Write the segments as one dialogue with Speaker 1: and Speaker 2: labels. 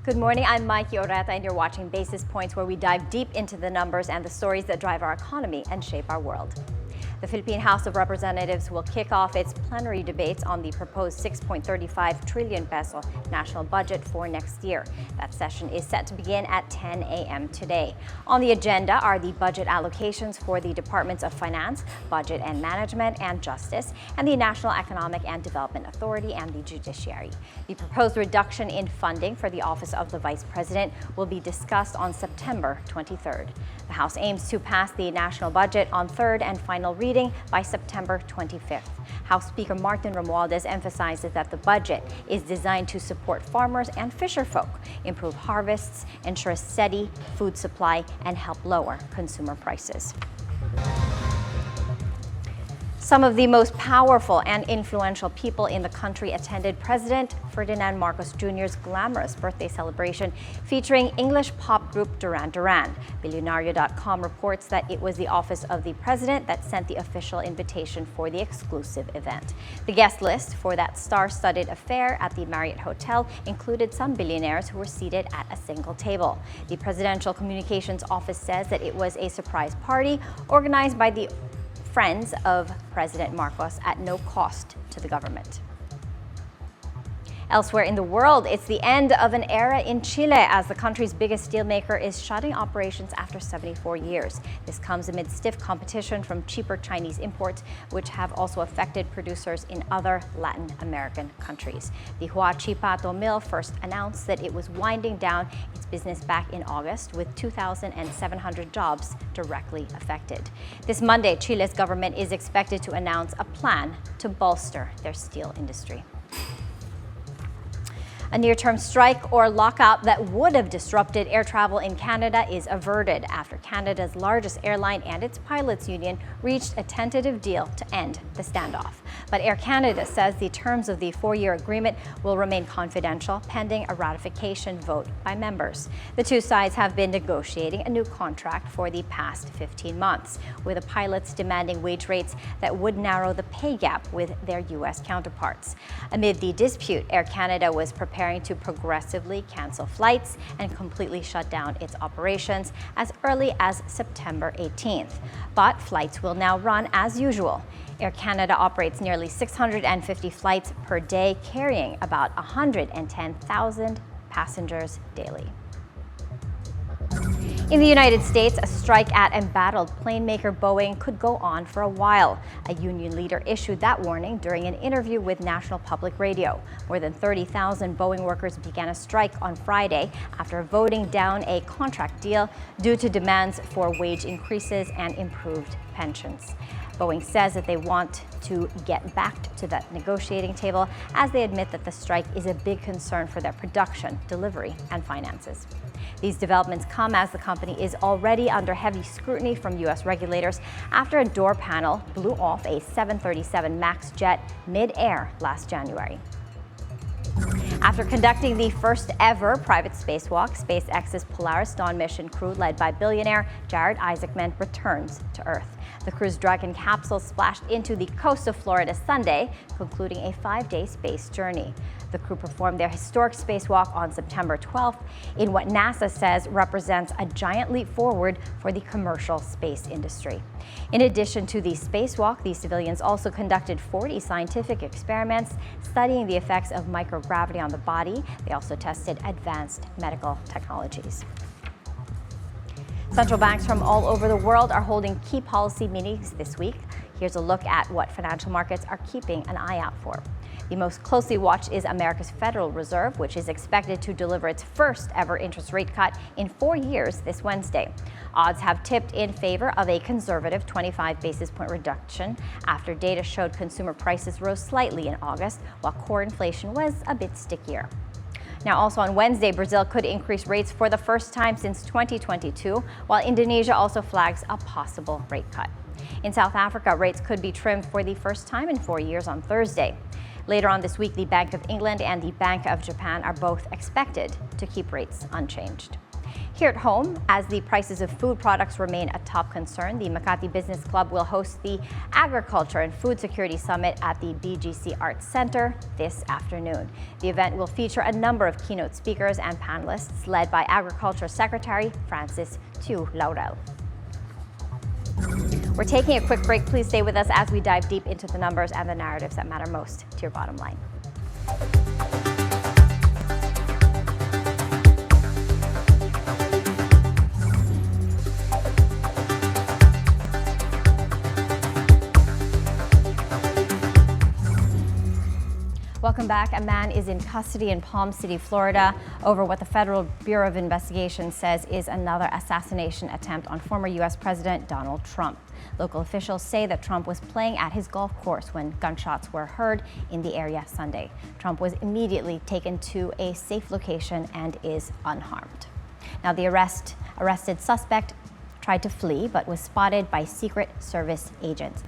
Speaker 1: Good morning, I'm Maiki Oreta and you're watching Basis Points, where we dive deep into the numbers and the stories that drive our economy and shape our world. The Philippine House of Representatives will kick off its plenary debates on the proposed 6.35 trillion peso national budget for next year. That session is set to begin at 10 a.m. today. On the agenda are the budget allocations for the Departments of Finance, Budget and Management, and Justice, and the National Economic and Development Authority and the Judiciary. The proposed reduction in funding for the Office of the Vice President will be discussed on September 23rd. The House aims to pass the national budget on third and final reading by September 25th. House Speaker Martin Romualdez emphasizes that the budget is designed to support farmers and fisherfolk, improve harvests, ensure a steady food supply, and help lower consumer prices. Some of the most powerful and influential people in the country attended President Ferdinand Marcos Jr.'s glamorous birthday celebration featuring English pop group Duran Duran. Billionario.com reports that it was the Office of the President that sent the official invitation for the exclusive event. The guest list for that star-studded affair at the Marriott Hotel included some billionaires who were seated at a single table. The Presidential Communications Office says that it was a surprise party organized by the friends of President Marcos at no cost to the government. Elsewhere in the world, it's the end of an era in Chile as the country's biggest steelmaker is shutting operations after 74 years. This comes amid stiff competition from cheaper Chinese imports, which have also affected producers in other Latin American countries. The Huachipato mill first announced that it was winding down its business back in August, with 2,700 jobs directly affected. This Monday, Chile's government is expected to announce a plan to bolster their steel industry. A near-term strike or lockout that would have disrupted air travel in Canada is averted after Canada's largest airline and its pilots' union reached a tentative deal to end the standoff. But Air Canada says the terms of the four-year agreement will remain confidential pending a ratification vote by members. The two sides have been negotiating a new contract for the past 15 months, with the pilots demanding wage rates that would narrow the pay gap with their U.S. counterparts. Amid the dispute, Air Canada was preparing to progressively cancel flights and completely shut down its operations as early as September 18th. But flights will now run as usual. Air Canada operates nearly 650 flights per day, carrying about 110,000 passengers daily. In the United States, a strike at embattled plane maker Boeing could go on for a while. A union leader issued that warning during an interview with National Public Radio. More than 30,000 Boeing workers began a strike on Friday after voting down a contract deal due to demands for wage increases and improved pensions. Boeing says that they want to get back to that negotiating table as they admit that the strike is a big concern for their production, delivery, and finances. These developments come as the company is already under heavy scrutiny from U.S. regulators after a door panel blew off a 737 MAX jet mid-air last January. After conducting the first ever private spacewalk, SpaceX's Polaris Dawn mission crew, led by billionaire Jared Isaacman, returns to Earth. The crew's Dragon capsule splashed into the coast of Florida Sunday, concluding a 5-day space journey. The crew performed their historic spacewalk on September 12th in what NASA says represents a giant leap forward for the commercial space industry. In addition to the spacewalk, the civilians also conducted 40 scientific experiments studying the effects of microgravity on the body. They also tested advanced medical technologies. Central banks from all over the world are holding key policy meetings this week. Here's a look at what financial markets are keeping an eye out for. The most closely watched is America's Federal Reserve, which is expected to deliver its first ever interest rate cut in 4 years this Wednesday. Odds have tipped in favor of a conservative 25 basis point reduction after data showed consumer prices rose slightly in August, while core inflation was a bit stickier. Now, also on Wednesday, Brazil could increase rates for the first time since 2022, while Indonesia also flags a possible rate cut. In South Africa, rates could be trimmed for the first time in 4 years on Thursday. Later on this week, the Bank of England and the Bank of Japan are both expected to keep rates unchanged. Here at home, as the prices of food products remain a top concern, the Makati Business Club will host the Agriculture and Food Security Summit at the BGC Arts Center this afternoon. The event will feature a number of keynote speakers and panelists led by Agriculture Secretary Francis Tu Laurel. We're taking a quick break. Please stay with us as we dive deep into the numbers and the narratives that matter most to your bottom line. Welcome back. A man is in custody in Palm City, Florida, over what the Federal Bureau of Investigation says is another assassination attempt on former U.S. President Donald Trump. Local officials say that Trump was playing at his golf course when gunshots were heard in the area Sunday. Trump was immediately taken to a safe location and is unharmed. Now, the arrested suspect tried to flee but was spotted by Secret Service agents.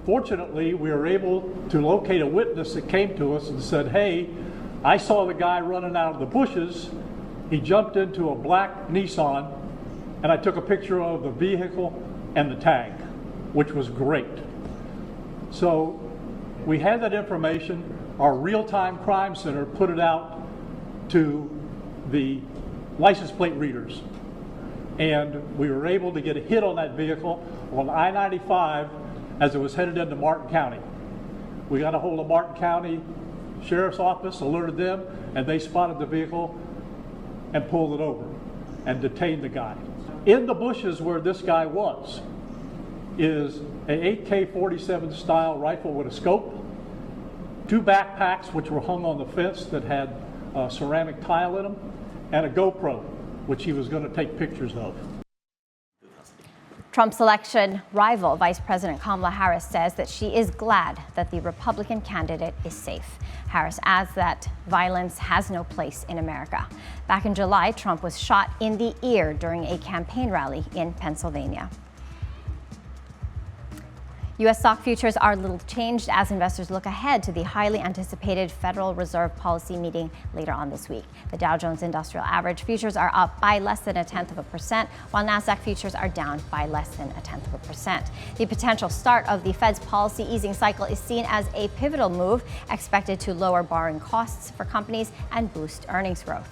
Speaker 2: Fortunately, we were able to locate a witness that came to us and said, hey, I saw the guy running out of the bushes. He jumped into a black Nissan, and I took a picture of the vehicle and the tag, which was great. So we had that information. Our real-time crime center put it out to the license plate readers. And we were able to get a hit on that vehicle on I-95 as it was headed into Martin County. We got a hold of Martin County Sheriff's Office, alerted them, and they spotted the vehicle and pulled it over and detained the guy. In the bushes where this guy was is a AK-47 style rifle with a scope, 2 backpacks which were hung on the fence that had ceramic tile in them, and a GoPro, which he was going to take pictures of.
Speaker 1: Trump's election rival, Vice President Kamala Harris, says that she is glad that the Republican candidate is safe. Harris adds that violence has no place in America. Back in July, Trump was shot in the ear during a campaign rally in Pennsylvania. U.S. stock futures are little changed as investors look ahead to the highly anticipated Federal Reserve policy meeting later on this week. The Dow Jones Industrial Average futures are up by less than 0.1%, while Nasdaq futures are down by less than 0.1%. The potential start of the Fed's policy easing cycle is seen as a pivotal move, expected to lower borrowing costs for companies and boost earnings growth.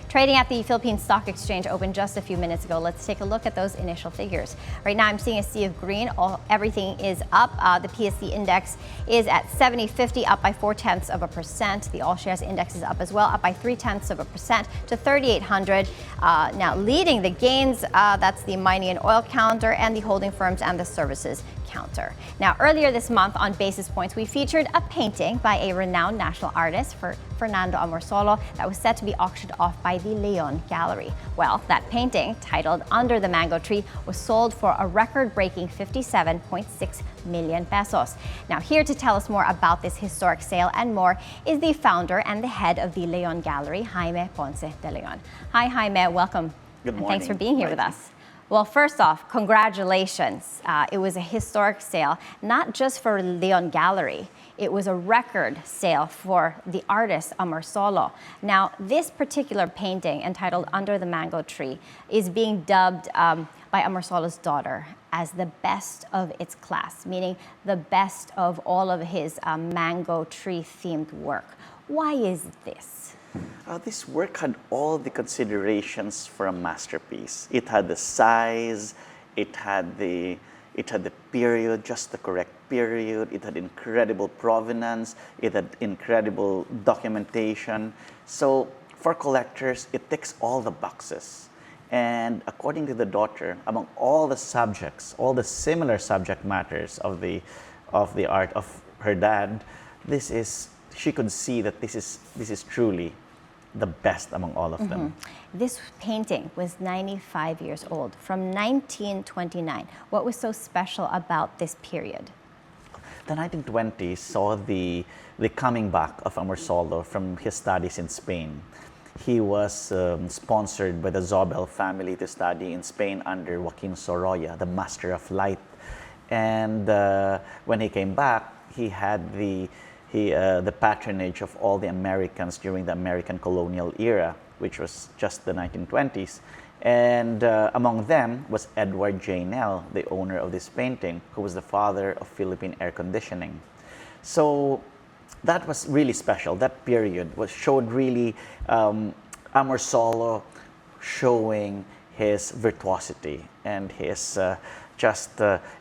Speaker 1: Trading at the Philippine Stock Exchange opened just a few minutes ago. Let's take a look at those initial figures. Right now, I'm seeing a sea of green. Everything is up. The PSEi index is at 70.50, up by 0.4%. The All Shares Index is up as well, up by 0.3% to 3,800. Now, leading the gains, that's the mining and oil counter, and the holding firms and the services counter. Now, earlier this month on Basis Points, we featured a painting by a renowned national artist, Fernando Amorsolo, that was set to be auctioned off by the Leon Gallery. Well, that painting, titled Under the Mango Tree, was sold for a record-breaking 57.6 million pesos. Now, here to tell us more about this historic sale and more is the founder and the head of the Leon Gallery, Jaime Ponce de Leon. Hi, Jaime, welcome.
Speaker 3: Good morning.
Speaker 1: And thanks for being here with us. Well, first off, congratulations. It was a historic sale, not just for Leon Gallery. It was a record sale for the artist Amorsolo. Now, this particular painting, entitled Under the Mango Tree, is being dubbed by Amorsolo's daughter as the best of its class, meaning the best of all of his mango tree-themed work. Why is this?
Speaker 3: This work had all the considerations for a masterpiece. It had the size, it had the period, just the correct period, it had incredible provenance, it had incredible documentation. So for collectors, it ticks all the boxes. And according to the daughter, among all the subjects, all the similar subject matters of the art of her dad, she could see that this is truly the best among all of them.
Speaker 1: This painting was 95 years old, from 1929. What was so special about this period?
Speaker 3: The 1920s saw the coming back of Amorsolo from his studies in Spain. He was sponsored by the Zobel family to study in Spain under Joaquin Sorolla, the Master of Light. And when he came back, he had the patronage of all the Americans during the American colonial era, which was just the 1920s. And among them was Edward J. Nell, the owner of this painting, who was the father of Philippine air conditioning. So that was really special. That period showed really Amorsolo showing his virtuosity and his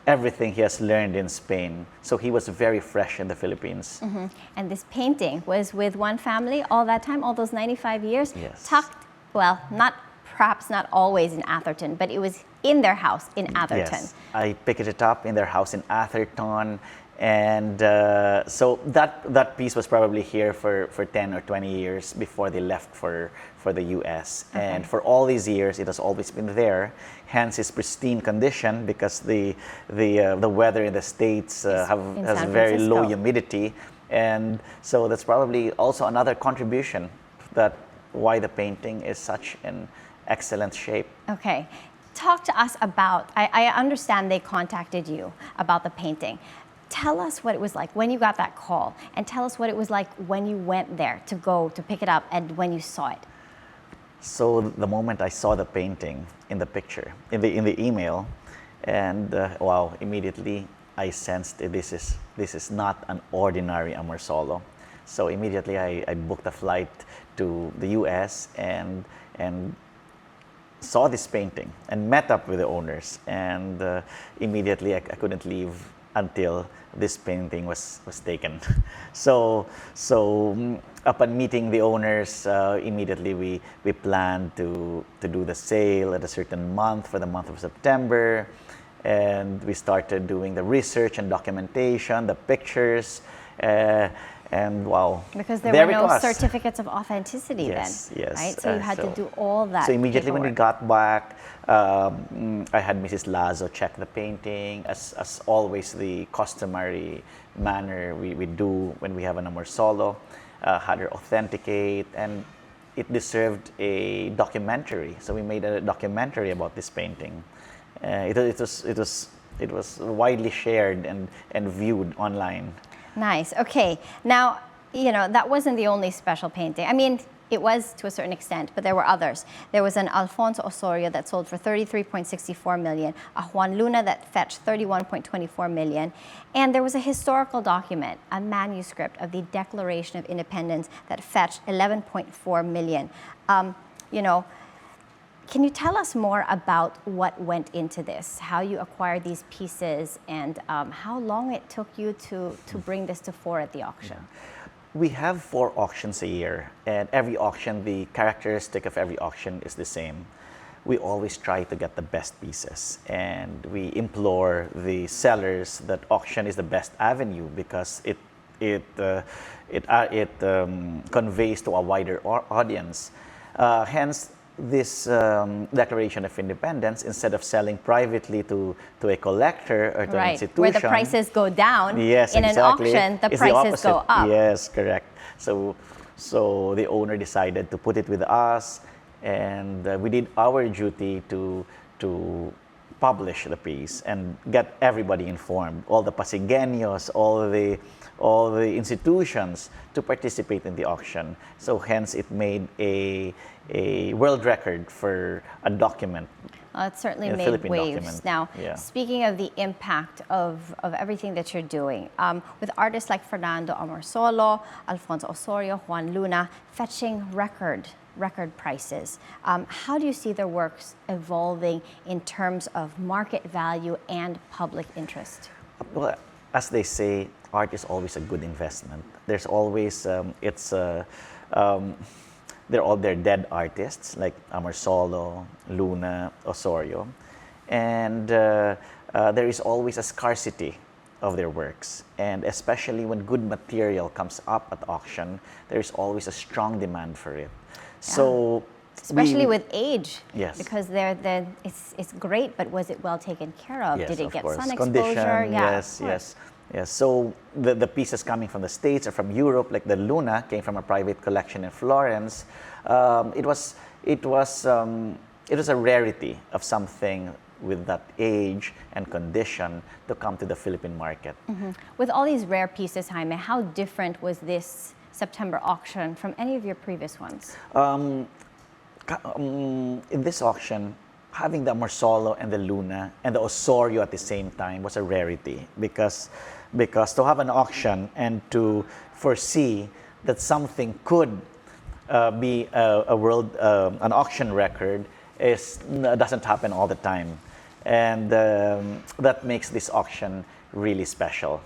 Speaker 3: everything he has learned in Spain. So he was very fresh in the Philippines.
Speaker 1: Mm-hmm. And this painting was with one family all that time, all those 95 years?
Speaker 3: Yes.
Speaker 1: Tucked, well, perhaps not always in Atherton, but it was in their house in Atherton.
Speaker 3: Yes, I picked it up in their house in Atherton. And so that piece was probably here for 10 or 20 years before they left for the US. Okay. And for all these years, it has always been there. Hence its pristine condition, because the weather in the States has very low humidity. And so that's probably also another contribution that why the painting is such an excellent shape.
Speaker 1: Okay. Talk to us about, I understand they contacted you about the painting. Tell us what it was like when you got that call, and tell us what it was like when you went there to pick it up and when you saw it.
Speaker 3: So the moment I saw the painting in the picture, in the email, and wow, immediately I sensed this is not an ordinary Amorsolo. So immediately I booked a flight to the US and saw this painting and met up with the owners, and immediately I couldn't leave until this painting was taken. So upon meeting the owners, immediately we planned to do the sale at a certain month, for the month of September, and we started doing the research and documentation, the pictures, and wow.
Speaker 1: Because there were no certificates of authenticity then,
Speaker 3: yes.
Speaker 1: right? So you had to do all that.
Speaker 3: So immediately
Speaker 1: paperwork.
Speaker 3: when we got back, I had Mrs. Lazo check the painting, as always the customary manner we do when we have an Amorsolo, had her authenticate, and it deserved a documentary. So we made a documentary about this painting. It was widely shared and viewed online.
Speaker 1: Nice. Okay. Now, that wasn't the only special painting. I mean, it was to a certain extent, but there were others. There was an Alfonso Osorio that sold for 33.64 million, a Juan Luna that fetched 31.24 million, and there was a historical document, a manuscript of the Declaration of Independence that fetched 11.4 million. Can you tell us more about what went into this, how you acquired these pieces, and how long it took you to bring this to fore at the auction?
Speaker 3: Yeah. We have 4 auctions a year, and every auction, the characteristic of every auction is the same. We always try to get the best pieces, and we implore the sellers that auction is the best avenue, because it conveys to a wider audience. Hence, this Declaration of Independence, instead of selling privately to a collector or to an institution,
Speaker 1: where the prices go down,
Speaker 3: yes,
Speaker 1: in
Speaker 3: exactly.
Speaker 1: an auction, the
Speaker 3: It's
Speaker 1: prices go up.
Speaker 3: Yes, correct. So the owner decided to put it with us, and we did our duty to publish the piece and get everybody informed, all the Pasigueños, all the institutions to participate in the auction. So hence it made a world record for a document.
Speaker 1: It certainly made
Speaker 3: Philippine
Speaker 1: waves.
Speaker 3: document.
Speaker 1: Now,
Speaker 3: Yeah.
Speaker 1: speaking of the impact of everything that you're doing, with artists like Fernando Amorsolo, Alfonso Osorio, Juan Luna, fetching record prices, how do you see their works evolving in terms of market value and public interest?
Speaker 3: Well, as they say, art is always a good investment. There's always, they're dead artists like Amorsolo, Luna, Osorio, and there is always a scarcity of their works, and especially when good material comes up at auction, there is always a strong demand for it. Yeah. So
Speaker 1: especially with age,
Speaker 3: yes,
Speaker 1: because it's great, but was it well taken care of?
Speaker 3: Yes,
Speaker 1: did it get
Speaker 3: course.
Speaker 1: sun
Speaker 3: Condition,
Speaker 1: exposure? Yeah,
Speaker 3: yes. So the pieces coming from the States or from Europe, like the Luna, came from a private collection in Florence. It was a rarity of something with that age and condition to come to the Philippine market.
Speaker 1: With all these rare pieces, Jaime, how different was this September auction from any of your previous ones?
Speaker 3: In this auction, having the Amorsolo and the Luna and the Osorio at the same time was a rarity because to have an auction and to foresee that something could be a world an auction record doesn't happen all the time, and that makes this auction really special.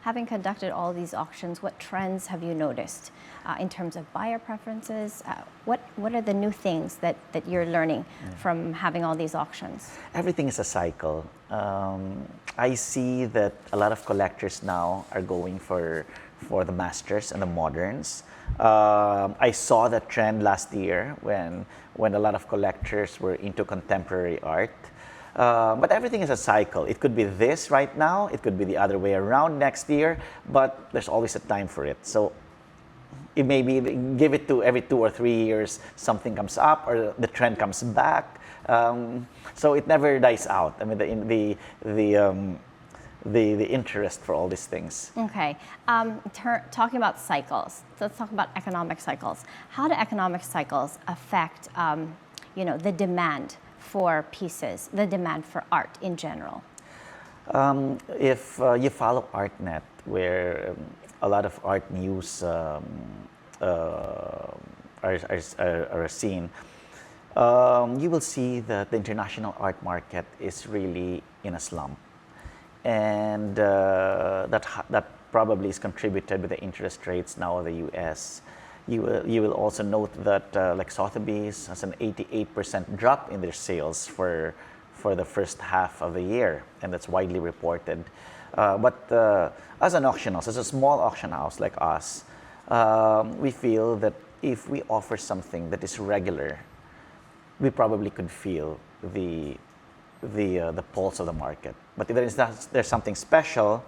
Speaker 1: Having conducted all these auctions, what trends have you noticed in terms of buyer preferences? What are the new things that you're learning from having all these auctions?
Speaker 3: Everything is a cycle. I see that a lot of collectors now are going for the masters and the moderns. I saw that trend last year when a lot of collectors were into contemporary art. But everything is a cycle. It could be this right now, it could be the other way around next year, but there's always a time for it. So it may be, give it to every 2 or 3 years, something comes up or the trend comes back. So it never dies out. I mean, the interest for all these things.
Speaker 1: Okay, talking about cycles, let's talk about economic cycles. How do economic cycles affect, the demand for pieces, the demand for art in general?
Speaker 3: If you follow ArtNet, where a lot of art news are seen, you will see that the international art market is really in a slump. And that probably is contributed with the interest rates now of the US. You will also note that like Sotheby's has an 88% drop in their sales for the first half of the year, and that's widely reported. But as an auction house, as a small auction house like us, we feel that if we offer something that is regular, we probably could feel the pulse of the market. But if there's something special,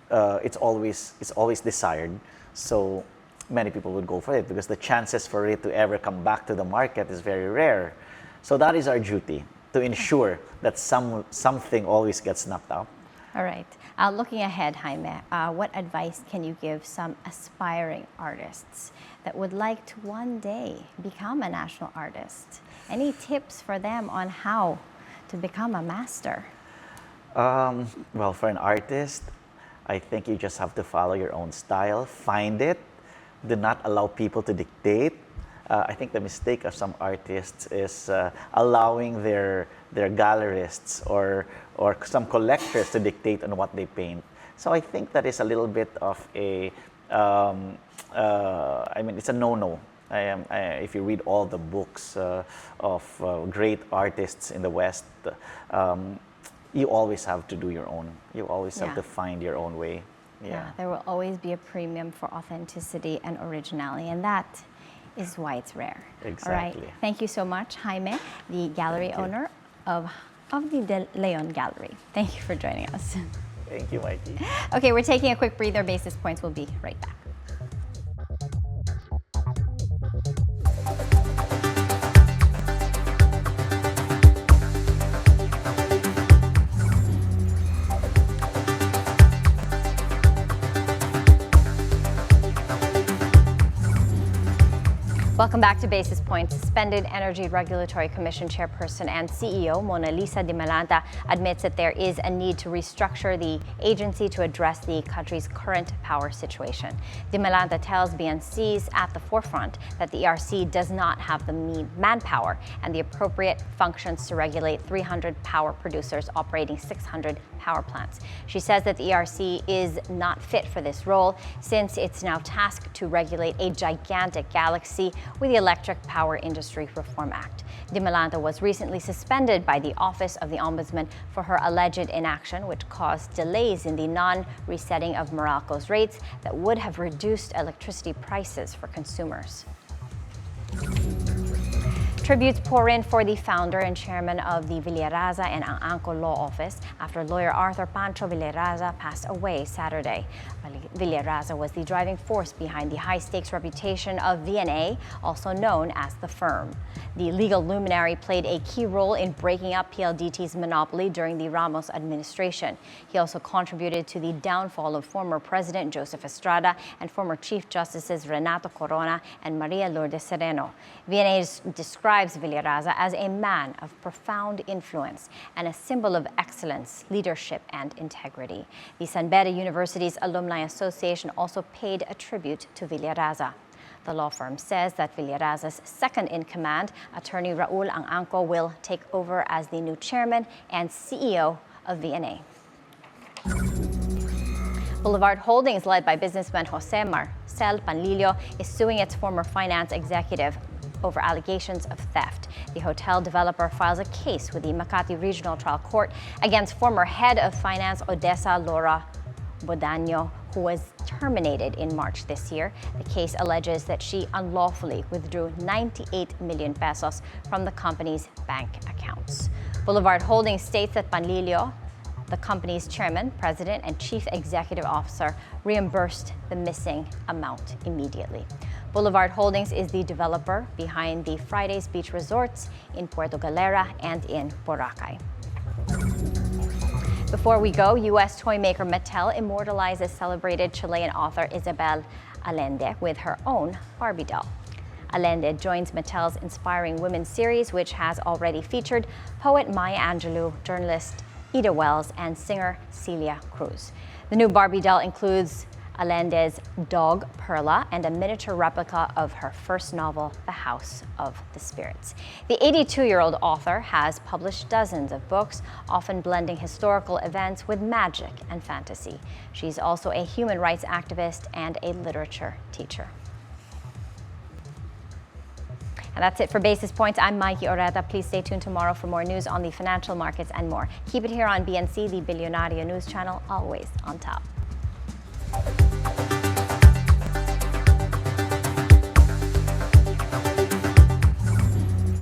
Speaker 3: it's always desired. So many people would go for it because the chances for it to ever come back to the market is very rare. So that is our duty, to ensure that something always gets snapped up.
Speaker 1: All right. Looking ahead, Jaime, what advice can you give some aspiring artists that would like to one day become a national artist? Any tips for them on how to become a master?
Speaker 3: Well, for an artist, I think you just have to follow your own style, find it, do not allow people to dictate. I think the mistake of some artists is allowing their gallerists or some collectors to dictate on what they paint. So I think that is a little bit of a, it's a no-no. If you read all the books of great artists in the West, you always have to do your own. You always have to find your own way.
Speaker 1: Yeah, there will always be a premium for authenticity and originality, and that is why it's rare.
Speaker 3: Exactly.
Speaker 1: All right. Thank you so much, Jaime, the gallery owner of the De Leon Gallery. Thank you for joining us.
Speaker 3: Thank you, Maiki.
Speaker 1: Okay, we're taking a quick breather. Basis Points. We'll be right back. Welcome back to Basis Point. Suspended Energy Regulatory Commission Chairperson and CEO Mona Lisa Dimalanta admits that there is a need to restructure the agency to address the country's current power situation. Dimalanta tells BNC's At the Forefront that the ERC does not have the manpower and the appropriate functions to regulate 300 power producers operating 600 power plants. She says that the ERC is not fit for this role since it's now tasked to regulate a gigantic galaxy with the Electric Power Industry Reform Act. Dimalanta was recently suspended by the Office of the Ombudsman for her alleged inaction, which caused delays in the non-resetting of Meralco's rates that would have reduced electricity prices for consumers. Tributes pour in for the founder and chairman of the Villaraza and Angko Law Office after lawyer Arthur Pancho Villaraza passed away Saturday. Villaraza was the driving force behind the high-stakes reputation of VNA, also known as the firm. The legal luminary played a key role in breaking up PLDT's monopoly during the Ramos administration. He also contributed to the downfall of former President Joseph Estrada and former Chief Justices Renato Corona and Maria Lourdes Sereno. VNA describes Villaraza as a man of profound influence and a symbol of excellence, leadership, and integrity. The San Beda University's Alumni Association also paid a tribute to Villaraza. The law firm says that Villaraza's second-in-command, attorney Raul Angko, will take over as the new chairman and CEO of VNA. Boulevard Holdings, led by businessman Jose Marcel Panlilio, is suing its former finance executive over allegations of theft. The hotel developer files a case with the Makati Regional Trial Court against former head of finance Odessa Laura Bodaño, who was terminated in March this year. The case alleges that she unlawfully withdrew 98 million pesos from the company's bank accounts. Boulevard Holdings states that Panlilio, the company's chairman, president, and chief executive officer, reimbursed the missing amount immediately. Boulevard Holdings is the developer behind the Fridays Beach Resorts in Puerto Galera and in Boracay. Before we go, U.S. toy maker Mattel immortalizes celebrated Chilean author Isabel Allende with her own Barbie doll. Allende joins Mattel's Inspiring Women series, which has already featured poet Maya Angelou, journalist Ida Wells, and singer Celia Cruz. The new Barbie doll includes Allende's dog, Perla, and a miniature replica of her first novel, The House of the Spirits. The 82-year-old author has published dozens of books, often blending historical events with magic and fantasy. She's also a human rights activist and a literature teacher. And that's it for Basis Points. I'm Maiki Oreta. Please stay tuned tomorrow for more news on the financial markets and more. Keep it here on BNC, the Billionario News Channel, always on top.